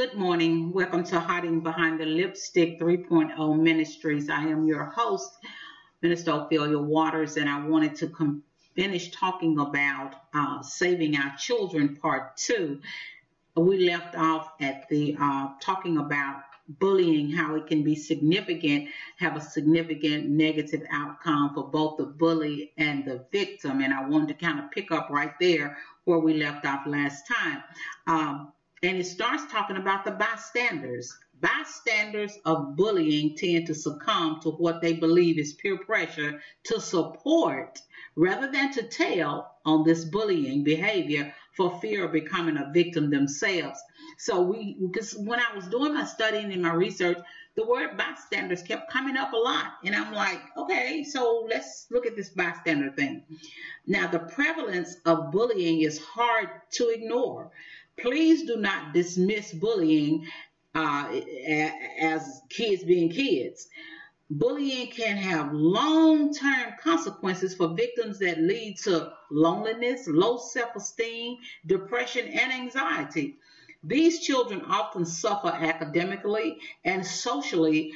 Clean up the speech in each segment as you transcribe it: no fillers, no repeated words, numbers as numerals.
Good morning. Welcome to Hiding Behind the Lipstick 3.0 Ministries. I am your host, Minister Ophelia Waters, and I wanted to finish talking about saving our children, part 2. We left off at the talking about bullying, how it can be significant, have a significant negative outcome for both the bully and the victim. And I wanted to kind of pick up right there where we left off last time. And it starts talking about the bystanders. Bystanders of bullying tend to succumb to what they believe is peer pressure to support rather than to tell on this bullying behavior for fear of becoming a victim themselves. So because when I was doing my studying and my research, the word bystanders kept coming up a lot. And I'm like, okay, so let's look at this bystander thing. Now, the prevalence of bullying is hard to ignore. Please do not dismiss bullying as kids being kids. Bullying can have long-term consequences for victims that lead to loneliness, low self-esteem, depression, and anxiety. These children often suffer academically and socially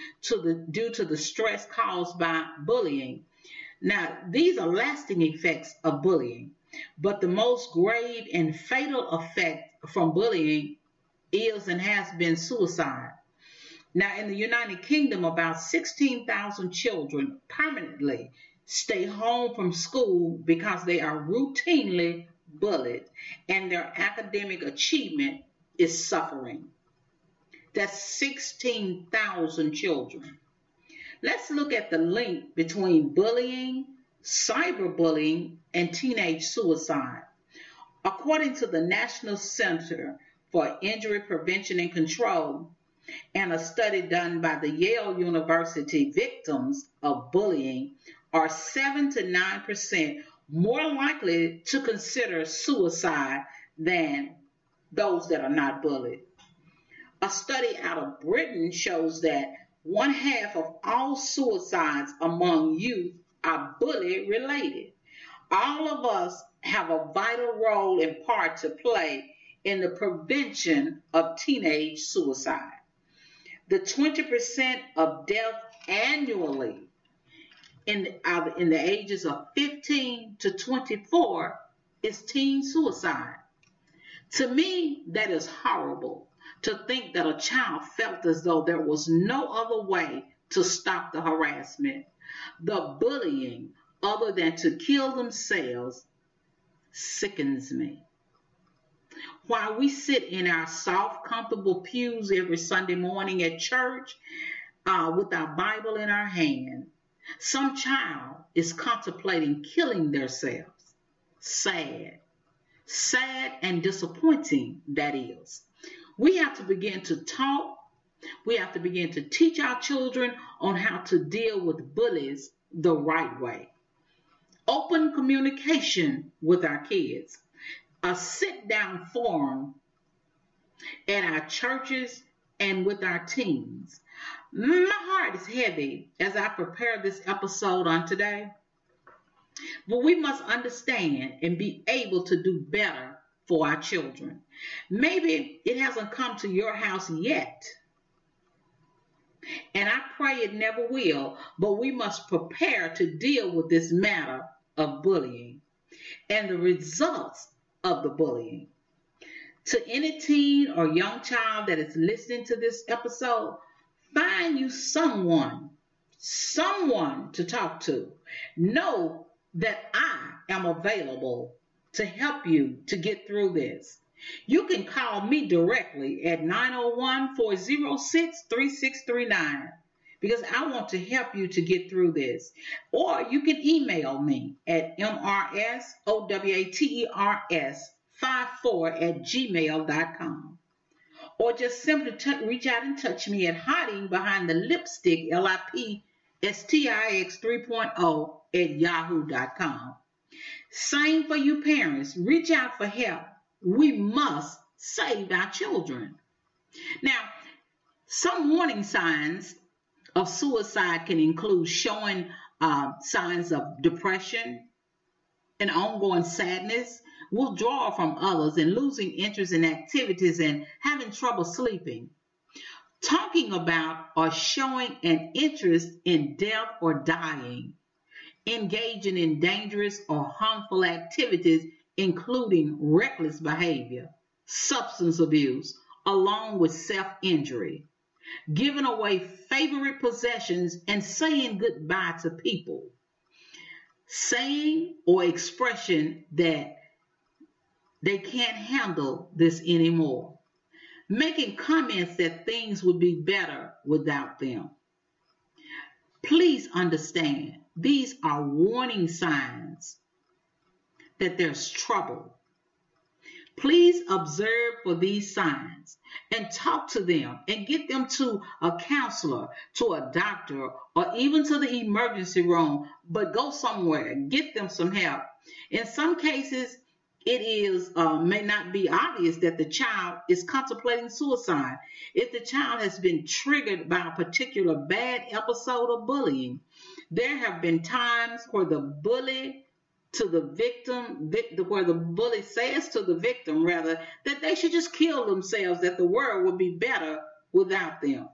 due to the stress caused by bullying. Now, these are lasting effects of bullying, but the most grave and fatal effect from bullying is and has been suicide. Now, in the United Kingdom, about 16,000 children permanently stay home from school because they are routinely bullied and their academic achievement is suffering. That's 16,000 children. Let's look at the link between bullying, cyberbullying, and teenage suicide. According to the National Center for Injury Prevention and Control, and a study done by the Yale University, victims of bullying are 7 to 9% more likely to consider suicide than those that are not bullied. A study out of Britain shows that 1/2 of all suicides among youth are bully related. All of us have a vital role and part to play in the prevention of teenage suicide. The 20% of death annually in the ages of 15 to 24 is teen suicide. To me, that is horrible to think that a child felt as though there was no other way to stop the harassment, the bullying, other than to kill themselves. Sickens me. While we sit in our soft, comfortable pews every Sunday morning at church with our Bible in our hand, some child is contemplating killing themselves. Sad. Sad and disappointing, that is. We have to begin to talk. We have to begin to teach our children on how to deal with bullies the right way. Open communication with our kids. A sit-down forum at our churches and with our teens. My heart is heavy as I prepare this episode on today. But we must understand and be able to do better for our children. Maybe it hasn't come to your house yet. And I pray it never will, but we must prepare to deal with this matter of bullying and the results of the bullying. To any teen or young child that is listening to this episode, find you someone to talk to. Know that I am available to help you to get through this. You can call me directly at 901-406-3639 because I want to help you to get through this. Or you can email me at mrsowaters54@gmail.com. Or just simply reach out and touch me at Hiding Behind the Lipstick, LIPSTIX 3.0 at yahoo.com. Same for you parents. Reach out for help. We must save our children. Now, some warning signs of suicide can include showing signs of depression and ongoing sadness withdrawal from others, and losing interest in activities and having trouble sleeping. Talking about or showing an interest in death or dying. Engaging in dangerous or harmful activities, including reckless behavior, substance abuse, along with self-injury. Giving away favorite possessions and saying goodbye to people. Saying or expression that they can't handle this anymore. Making comments that things would be better without them. Please understand, these are warning signs that there's trouble. Please observe for these signs and talk to them and get them to a counselor, to a doctor, or even to the emergency room, but go somewhere, get them some help. In some cases, it may not be obvious that the child is contemplating suicide. If the child has been triggered by a particular bad episode of bullying, there have been times where the bully says to the victim, rather, that they should just kill themselves, that the world would be better without them.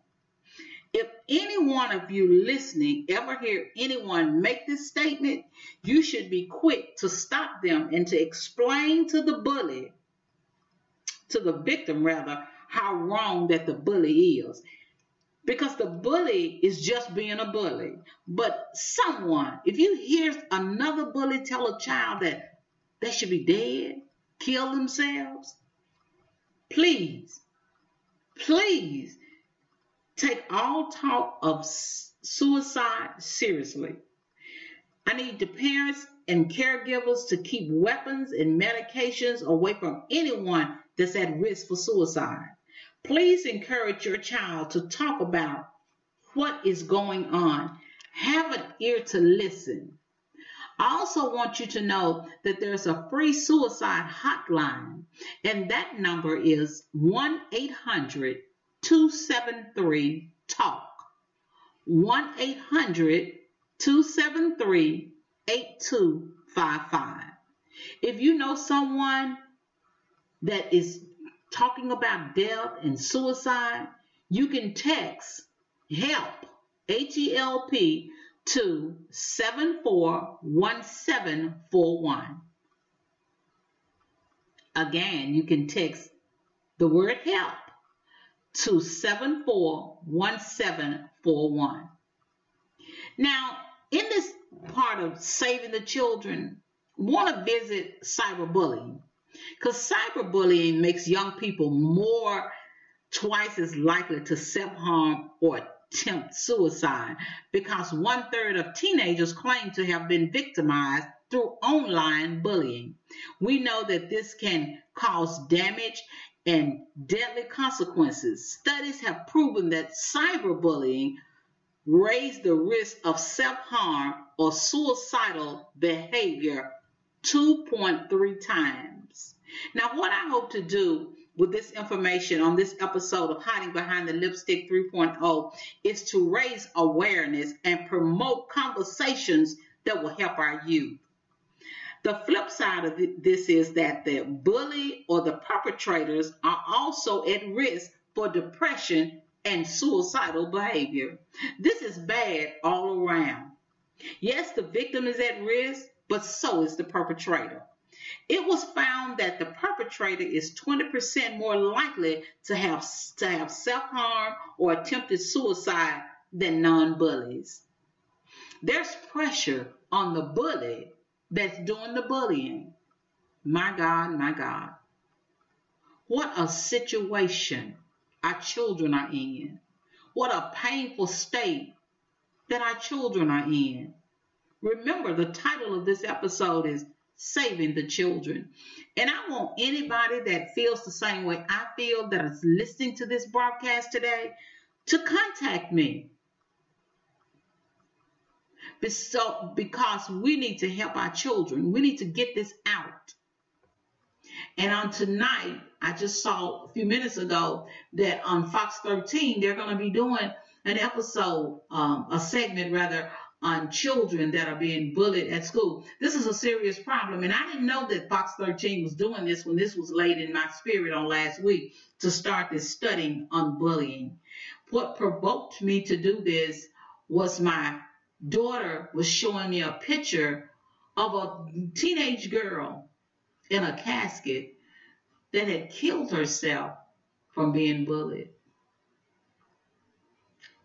If any one of you listening ever hear anyone make this statement, you should be quick to stop them and to explain to the victim, how wrong that the bully is. Because the bully is just being a bully. But if you hear another bully tell a child that they should be dead, kill themselves, please take all talk of suicide seriously. I need the parents and caregivers to keep weapons and medications away from anyone that's at risk for suicide. Please encourage your child to talk about what is going on. Have an ear to listen. I also want you to know that there's a free suicide hotline, and that number is 1-800-273-TALK. 1-800-273-8255. If you know someone that is talking about death and suicide, you can text HELP, H-E-L-P, to 741741. Again, you can text the word HELP to 741741. Now, in this part of saving the children, I want to visit cyberbullying. Because cyberbullying makes young people twice as likely to self-harm or attempt suicide, because 1/3 of teenagers claim to have been victimized through online bullying. We know that this can cause damage and deadly consequences. Studies have proven that cyberbullying raised the risk of self-harm or suicidal behavior 2.3 times. Now, what I hope to do with this information on this episode of Hiding Behind the Lipstick 3.0 is to raise awareness and promote conversations that will help our youth. The flip side of this is that the bully or the perpetrators are also at risk for depression and suicidal behavior. This is bad all around. Yes, the victim is at risk, but so is the perpetrator. It was found that the perpetrator is 20% more likely to have self-harm or attempted suicide than non-bullies. There's pressure on the bully that's doing the bullying. My God, my God. What a situation our children are in. What a painful state that our children are in. Remember, the title of this episode is Saving the Children. And I want anybody that feels the same way I feel, that is listening to this broadcast today, to contact me. Because we need to help our children. We need to get this out. And on tonight, I just saw a few minutes ago that on Fox 13, they're going to be doing an episode, a segment rather, on children that are being bullied at school. This is a serious problem, and I didn't know that Fox 13 was doing this when this was laid in my spirit on last week to start this studying on bullying. What provoked me to do this was my daughter was showing me a picture of a teenage girl in a casket that had killed herself from being bullied.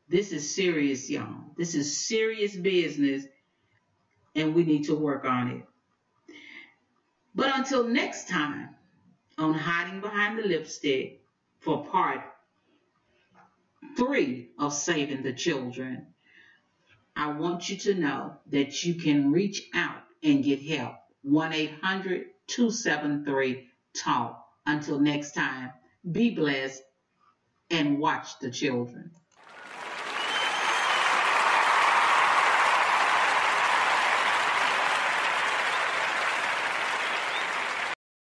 This is serious, y'all. This is serious business, and we need to work on it. But until next time on Hiding Behind the Lipstick for part 3 of Saving the Children, I want you to know that you can reach out and get help. 1-800-273-TALK. Until next time, be blessed and watch the children.